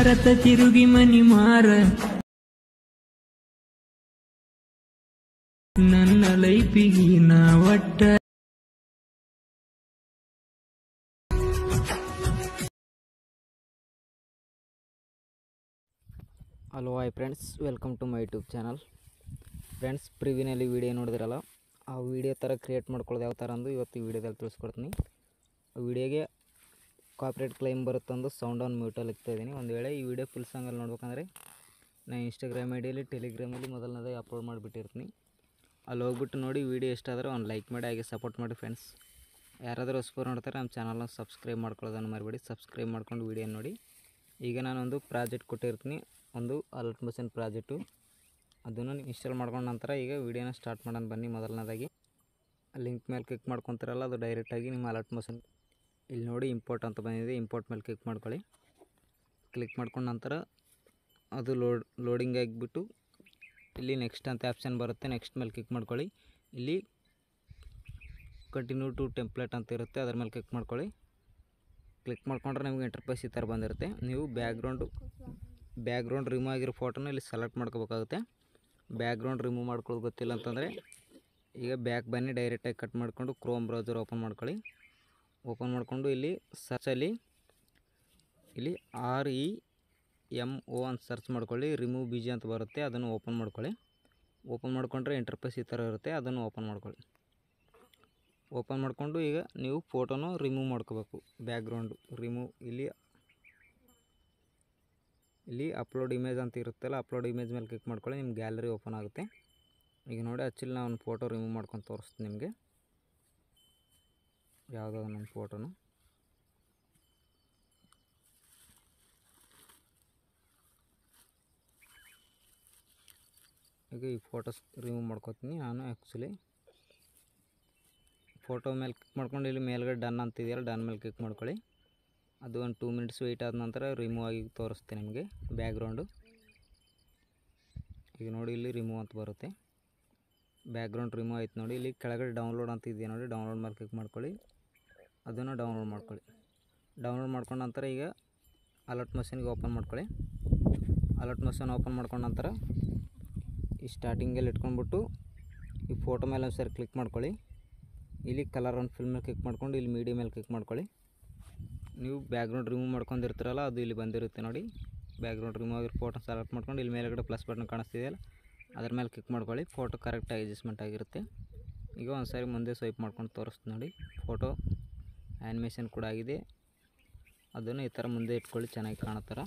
ಮಾರತ ತಿರುಗಿ ಮನಿ ಮಾರ ನನ್ನ ಲೈಫಿಗೆ ನಾ ಒಟ್ಟ hello hi friends, welcome to my YouTube channel. Friends, ಪ್ರಿವ್ಯೂನಲ್ಲಿ ವೀಡಿಯೋ ನೋಡಿದಿರಲ್ಲ, ಆ ವಿಡಿಯೋ ಥರ ಕ್ರಿಯೇಟ್ ಮಾಡ್ಕೊಳ್ಳೋದು ಯಾವ ಥರ ಅಂದು ಇವತ್ತು ಈ ವಿಡಿಯೋದಲ್ಲಿ ತಿಳಿಸ್ಕೊಡ್ತೀನಿ. ವಿಡಿಯೋಗೆ ಕಾಪಿರೈಟ್ ಕ್ಲೈಮ್ ಬರುತ್ತಂದು ಸೌಂಡ್ ಆನ್ ಮ್ಯೂಟಲ್ಲಿ ಇರ್ತಾಯಿದ್ದೀನಿ. ಒಂದು ವೇಳೆ ಈ ವಿಡಿಯೋ ಫುಲ್ ಸಾಂಗಲ್ಲಿ ನೋಡ್ಬೇಕಂದ್ರೆ ನಾನು ಇನ್ಸ್ಟಾಗ್ರಾಮ್ ಐಡಿಯಲ್ಲಿ ಟೆಲಿಗ್ರಾಮಲ್ಲಿ ಮೊದಲನೇದಾಗಿ ಅಪ್ಲೋಡ್ ಮಾಡಿಬಿಟ್ಟಿರ್ತೀನಿ. ಅಲ್ಲಿ ಹೋಗ್ಬಿಟ್ಟು ನೋಡಿ, ವಿಡಿಯೋ ಇಷ್ಟಾದರೆ ಒಂದು ಲೈಕ್ ಮಾಡಿ, ಹಾಗೆ ಸಪೋರ್ಟ್ ಮಾಡಿ ಫ್ರೆಂಡ್ಸ್. ಯಾರಾದರೂ ಹೊಸಬರು ನೋಡ್ತಾರೆ ನಮ್ಮ ಚಾನಲ್ನ ಸಬ್ಸ್ಕ್ರೈಬ್ ಮಾಡ್ಕೊಳ್ಳೋದನ್ನು ಮರಿಬೇಡಿ. ಸಬ್ಸ್ಕ್ರೈಬ್ ಮಾಡ್ಕೊಂಡು ವಿಡಿಯೋ ನೋಡಿ. ಈಗ ನಾನೊಂದು ಪ್ರಾಜೆಕ್ಟ್ ಕೊಟ್ಟಿರ್ತೀನಿ, ಒಂದು ಅಲರ್ಟ್ ಮಷೀನ್ ಪ್ರಾಜೆಕ್ಟು. ಅದನ್ನು ಇನ್ಸ್ಟಾಲ್ ಮಾಡ್ಕೊಂಡ ನಂತರ ಈಗ ವೀಡಿಯೋನ ಸ್ಟಾರ್ಟ್ ಮಾಡೋಣ ಬನ್ನಿ. ಮೊದಲನೇದಾಗಿ ಲಿಂಕ್ ಮೇಲೆ ಕ್ಲಿಕ್ ಮಾಡ್ಕೊತಿರಲ್ಲ, ಅದು ಡೈರೆಕ್ಟಾಗಿ ನಿಮ್ಮ ಅಲರ್ಟ್ ಮಷೀನ್ ಇಲ್ಲಿ ನೋಡಿ ಇಂಪೋರ್ಟ್ ಅಂತ ಬಂದಿದೆ. ಇಂಪೋರ್ಟ್ ಮೇಲೆ ಕ್ಲಿಕ್ ಮಾಡ್ಕೊಳ್ಳಿ. ಕ್ಲಿಕ್ ಮಾಡ್ಕೊಂಡ ನಂತರ ಅದು ಲೋಡಿಂಗ್ ಆಗಿಬಿಟ್ಟು ಇಲ್ಲಿ ನೆಕ್ಸ್ಟ್ ಅಂತ ಆಪ್ಷನ್ ಬರುತ್ತೆ. ನೆಕ್ಸ್ಟ್ ಮೇಲೆ ಕ್ಲಿಕ್ ಮಾಡ್ಕೊಳ್ಳಿ. ಇಲ್ಲಿ ಕಂಟಿನ್ಯೂ ಟು ಟೆಂಪ್ಲೇಟ್ ಅಂತ ಇರುತ್ತೆ, ಅದರ ಮೇಲೆ ಕ್ಲಿಕ್ ಮಾಡ್ಕೊಳ್ಳಿ. ಕ್ಲಿಕ್ ಮಾಡ್ಕೊಂಡ್ರೆ ನಿಮಗೆ ಇಂಟರ್ಫೇಸ್ ಈ ಥರ ಬಂದಿರುತ್ತೆ. ನೀವು ಬ್ಯಾಕ್ಗ್ರೌಂಡ್ ರಿಮೂವ್ ಆಗಿರೋ ಫೋಟೋನ ಇಲ್ಲಿ ಸೆಲೆಕ್ಟ್ ಮಾಡ್ಕೋಬೇಕಾಗುತ್ತೆ. ಬ್ಯಾಕ್ಗ್ರೌಂಡ್ ರಿಮೂವ್ ಮಾಡ್ಕೊಳ್ಳೋದು ಗೊತ್ತಿಲ್ಲ ಅಂತಂದರೆ ಈಗ ಬ್ಯಾಕ್ ಬನ್ನಿ, ಡೈರೆಕ್ಟಾಗಿ ಕಟ್ ಮಾಡಿಕೊಂಡು ಕ್ರೋಮ್ ಬ್ರೌಸರ್ ಓಪನ್ ಮಾಡ್ಕೊಳ್ಳಿ. ಓಪನ್ ಮಾಡಿಕೊಂಡು ಇಲ್ಲಿ ಸರ್ಚಲ್ಲಿ ಇಲ್ಲಿ REMO ಅಂತ ಸರ್ಚ್ ಮಾಡ್ಕೊಳ್ಳಿ. ರಿಮೂವ್ BG ಅಂತ ಬರುತ್ತೆ, ಅದನ್ನು ಓಪನ್ ಮಾಡ್ಕೊಳ್ಳಿ. ಓಪನ್ ಮಾಡಿಕೊಂಡ್ರೆ ಇಂಟರ್ಫೇಸ್ ಈ ಥರ ಇರುತ್ತೆ, ಅದನ್ನು ಓಪನ್ ಮಾಡ್ಕೊಳ್ಳಿ. ಓಪನ್ ಮಾಡಿಕೊಂಡು ಈಗ ನೀವು ಫೋಟೋನ ರಿಮೂವ್ ಮಾಡ್ಕೋಬೇಕು. ಬ್ಯಾಕ್ಗ್ರೌಂಡು ರಿಮೂವ್ ಇಲ್ಲಿ ಅಪ್ಲೋಡ್ ಇಮೇಜ್ ಅಂತ ಇರುತ್ತಲ್ಲ, ಅಪ್ಲೋಡ್ ಇಮೇಜ್ ಮೇಲೆ ಕ್ಲಿಕ್ ಮಾಡ್ಕೊಳ್ಳಿ. ನಿಮ್ಮ ಗ್ಯಾಲರಿ ಓಪನ್ ಆಗುತ್ತೆ. ಈಗ ನೋಡಿ, ಆ್ಯಕ್ಚುಲಿ ನಾನು ಒಂದು ಫೋಟೋ ರಿಮೂವ್ ಮಾಡ್ಕೊಂಡು ತೋರಿಸ್ತೀನಿ ನಿಮಗೆ. ಯಾವುದಾದ್ರು ನನ್ನ ಫೋಟೋನ ಈಗ ಈ ಫೋಟೋಸ್ ರಿಮೂವ್ ಮಾಡ್ಕೋತೀನಿ ನಾನು. ಆ್ಯಕ್ಚುಲಿ ಫೋಟೋ ಮೇಲೆ ಕ್ಲಿಕ್ ಮಾಡ್ಕೊಂಡು ಇಲ್ಲಿ ಮೇಲ್ಗಡೆ ಡನ್ ಅಂತಿದೆಯಲ್ಲ, ಡನ್ ಮೇಲೆ ಕ್ಲಿಕ್ ಮಾಡ್ಕೊಳ್ಳಿ. ಅದು ಒಂದು 2 ಮಿನಿಟ್ಸ್ ವೆಯ್ಟ್ ಆದ ನಂತರ ರಿಮೂವ್ ಆಗಿ ತೋರಿಸ್ತೀನಿ ನಿಮಗೆ ಬ್ಯಾಕ್ಗ್ರೌಂಡು. ಈಗ ನೋಡಿ, ಇಲ್ಲಿ ರಿಮೂವ್ ಅಂತ ಬರುತ್ತೆ. ಬ್ಯಾಕ್ಗ್ರೌಂಡ್ ರಿಮೂವ್ ಆಯ್ತು ನೋಡಿ. ಇಲ್ಲಿ ಕೆಳಗಡೆ ಡೌನ್ಲೋಡ್ ಅಂತ ಇದೆಯಾ ನೋಡಿ, ಡೌನ್ಲೋಡ್ ಮೇಲೆ ಕ್ಲಿಕ್ ಮಾಡ್ಕೊಳ್ಳಿ. ಅದನ್ನು ಡೌನ್ಲೋಡ್ ಮಾಡ್ಕೊಳ್ಳಿ. ಡೌನ್ಲೋಡ್ ಮಾಡ್ಕೊಂಡ ನಂತರ ಈಗ ಅಲರ್ಟ್ ಮಷೀನ್ಗೆ ಓಪನ್ ಮಾಡ್ಕೊಳ್ಳಿ. ಅಲರ್ಟ್ ಮಷೀನ್ ಓಪನ್ ಮಾಡ್ಕೊಂಡ ನಂತರ ಈ ಸ್ಟಾರ್ಟಿಂಗಲ್ಲಿ ಇಟ್ಕೊಂಡ್ಬಿಟ್ಟು ಈ ಫೋಟೋ ಮೇಲೆ ಒಂದು ಸರಿ ಕ್ಲಿಕ್ ಮಾಡ್ಕೊಳ್ಳಿ. ಇಲ್ಲಿ ಕಲರ್ ಆನ್ ಫಿಲ್ ಮೇಲೆ ಕ್ಲಿಕ್ ಮಾಡ್ಕೊಂಡು ಇಲ್ಲಿ ಮೀಡಿಯಾ ಮೇಲೆ ಕ್ಲಿಕ್ ಮಾಡ್ಕೊಳ್ಳಿ. ನೀವು ಬ್ಯಾಕ್ಗ್ರೌಂಡ್ ರಿಮೂವ್ ಮಾಡ್ಕೊಂಡಿರ್ತೀರಲ್ಲ, ಅದು ಇಲ್ಲಿ ಬಂದಿರುತ್ತೆ ನೋಡಿ. ಬ್ಯಾಕ್ಗ್ರೌಂಡ್ ರಿಮೂವ್ ಆಗಿರೋ ಫೋಟೋ ಸೆಲೆಕ್ಟ್ ಮಾಡ್ಕೊಂಡು ಇಲ್ಲಿ ಮೇಲ್ಗಡೆ ಪ್ಲಸ್ ಬಟನ್ ಕಾಣಿಸ್ತಿದೆಯಲ್ಲ, ಅದ್ರ ಮೇಲೆ ಕ್ಲಿಕ್ ಮಾಡ್ಕೊಳ್ಳಿ. ಫೋಟೋ ಕರೆಕ್ಟಾಗಿ ಅಡ್ಜಸ್ಟ್ಮೆಂಟ್ ಆಗಿರುತ್ತೆ. ಈಗ ಒಂದು ಸಾರಿ ಮುಂದೆ ಸ್ವೈಪ್ ಮಾಡ್ಕೊಂಡು ತೋರಿಸ್ತೀನಿ ನೋಡಿ. ಫೋಟೋ ಆ್ಯನಿಮೇಷನ್ ಕೂಡ ಆಗಿದೆ. ಅದನ್ನು ಈ ಥರ ಮುಂದೆ ಇಟ್ಕೊಳ್ಳಿ, ಚೆನ್ನಾಗಿ ಕಾಣೋ ಥರ.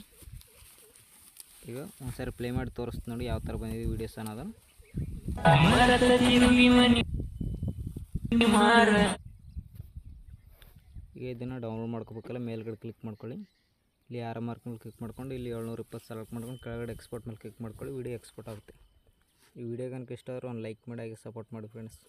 ಈಗ ಒಂದು ಸಾರಿ ಪ್ಲೇ ಮಾಡಿ ತೋರಿಸ್ತೀನಿ ನೋಡಿ ಯಾವ ಥರ ಬಂದಿದೆ ವೀಡಿಯೋಸ್ ಅನ್ನೋದು. ಈಗ ಇದನ್ನು ಡೌನ್ಲೋಡ್ ಮಾಡ್ಕೋಬೇಕಲ್ಲ, ಮೇಲ್ಗಡೆ ಕ್ಲಿಕ್ ಮಾಡ್ಕೊಳ್ಳಿ. ಇಲ್ಲಿ ಆರೋ ಮಾರ್ಕ್ ಮೇಲೆ ಕ್ಲಿಕ್ ಮಾಡ್ಕೊಂಡು ಇಲ್ಲಿ 720 ಸೆಲೆಕ್ಟ್ ಮಾಡ್ಕೊಂಡು ಕೆಳಗಡೆ ಎಕ್ಸ್ಪೋರ್ಟ್ ಮೇಲೆ ಕ್ಲಿಕ್ ಮಾಡ್ಕೊಳ್ಳಿ. ವಿಡಿಯೋ ಎಕ್ಸ್ಪೋರ್ಟ್ ಆಗುತ್ತೆ. ಈ ವಿಡಿಯೋ ಕనుక ಇಷ್ಟ ಆದರೂ ಒಂದು ಲೈಕ್ ಮಾಡಿ, ಹಾಗೆ ಸಪೋರ್ಟ್ ಮಾಡಿ ಫ್ರೆಂಡ್ಸ್.